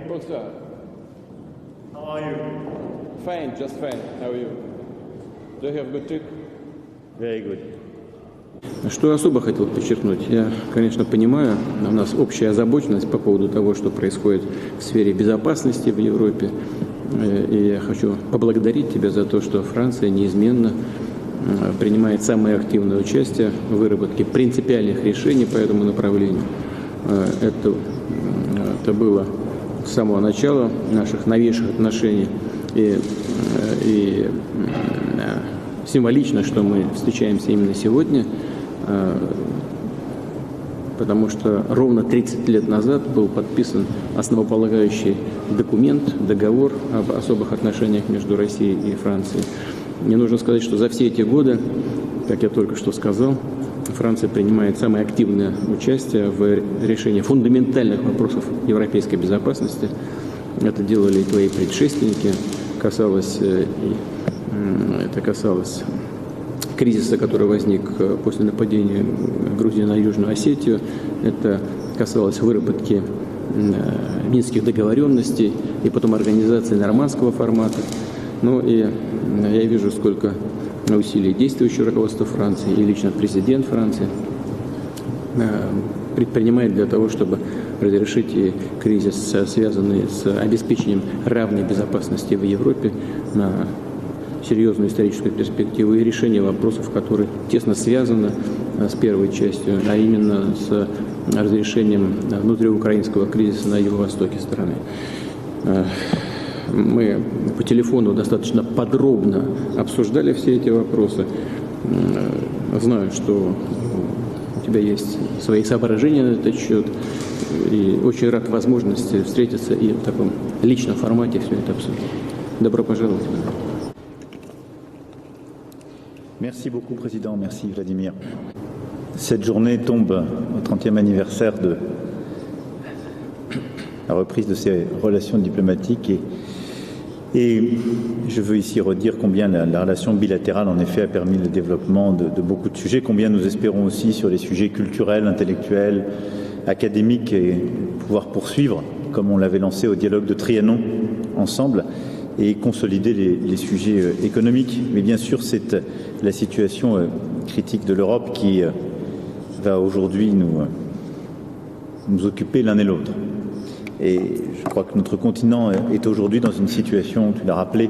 Bonsoir. How are you? Fine, just fine. How are you? Do you have good trip? Very good. Что особо хотел подчеркнуть? Я, конечно, понимаю, у нас общая озабоченность по поводу того, что происходит в сфере безопасности в Европе. И я хочу поблагодарить тебя за то, что Франция неизменно принимает самое активное участие в выработке принципиальных решений по этому направлению. Это было с самого начала наших новейших отношений. И символично, что мы встречаемся именно сегодня, потому что ровно 30 лет назад был подписан основополагающий документ, договор об особых отношениях между Россией и Францией. Мне нужно сказать, что за все эти годы, как я только что сказал, Франция принимает самое активное участие в решении фундаментальных вопросов европейской безопасности. Это делали и твои предшественники. Это касалось кризиса, который возник после нападения Грузии на Южную Осетию. Это касалось выработки минских договоренностей и потом организации нормандского формата. Ну и я вижу, сколько усилий действующего руководства Франции и лично президент Франции предпринимает для того, чтобы разрешить и кризис, связанный с обеспечением равной безопасности в Европе на серьезную историческую перспективу и решение вопросов, которые тесно связаны с первой частью, а именно с разрешением внутриукраинского кризиса на юго-востоке страны. Мы по телефону достаточно подробно обсуждали все эти вопросы. Знаю, что у тебя есть свои соображения на этот счет. И очень рад возможности встретиться и в таком личном формате все это обсудить. Добро пожаловать. Merci beaucoup, Président. Merci, Vladimir. Cette journée tombe au 30e anniversaire de la reprise de ces relations diplomatiques et je veux ici redire combien la relation bilatérale en effet a permis le développement de beaucoup de sujets, combien nous espérons aussi sur les sujets culturels, intellectuels, académiques et pouvoir poursuivre, comme on l'avait lancé au dialogue de Trianon ensemble, et consolider les sujets économiques. Mais bien sûr, c'est la situation critique de l'Europe qui va aujourd'hui nous occuper l'un et l'autre. Et je crois que notre continent est aujourd'hui dans une situation, tu l'as rappelé,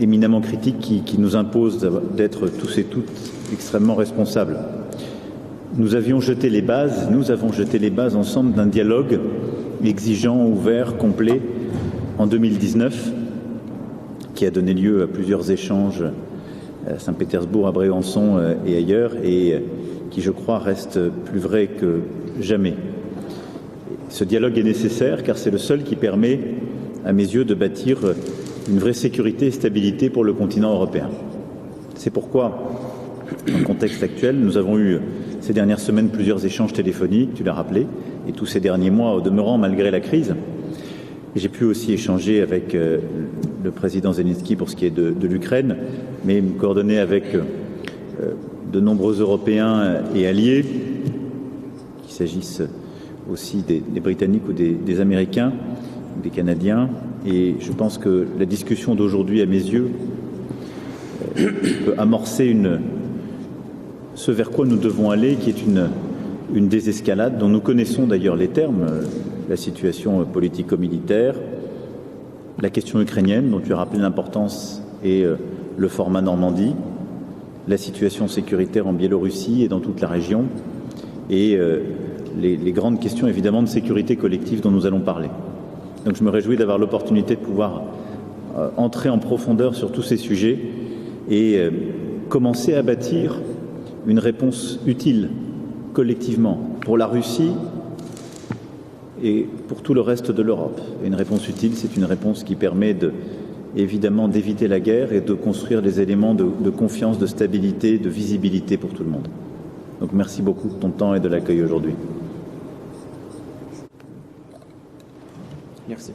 éminemment critique qui nous impose d'être tous et toutes extrêmement responsables. Nous avons jeté les bases ensemble d'un dialogue exigeant, ouvert, complet en 2019, qui a donné lieu à plusieurs échanges à Saint-Pétersbourg, à Brégançon et ailleurs, et qui, je crois, reste plus vrai que jamais. Ce dialogue est nécessaire car c'est le seul qui permet, à mes yeux, de bâtir une vraie sécurité et stabilité pour le continent européen. C'est pourquoi, dans le contexte actuel, nous avons eu ces dernières semaines plusieurs échanges téléphoniques, tu l'as rappelé, et tous ces derniers mois, au demeurant, malgré la crise. J'ai pu aussi échanger avec le président Zelensky pour ce qui est de l'Ukraine, mais me coordonner avec de nombreux Européens et alliés, qu'il s'agisse aussi des Britanniques ou des Américains, des Canadiens. Et je pense que la discussion d'aujourd'hui, à mes yeux, peut amorcer ce vers quoi nous devons aller, qui est une désescalade dont nous connaissons d'ailleurs les termes, la situation politico-militaire, la question ukrainienne dont tu as rappelé l'importance et le format Normandie, la situation sécuritaire en Biélorussie et dans toute la région, et les grandes questions évidemment de sécurité collective dont nous allons parler. Donc je me réjouis d'avoir l'opportunité de pouvoir entrer en profondeur sur tous ces sujets et commencer à bâtir une réponse utile collectivement pour la Russie et pour tout le reste de l'Europe. Et une réponse utile, c'est une réponse qui permet évidemment d'éviter la guerre et de construire des éléments de confiance, de stabilité, de visibilité pour tout le monde. Donc merci beaucoup de ton temps et de l'accueil aujourd'hui. Merci.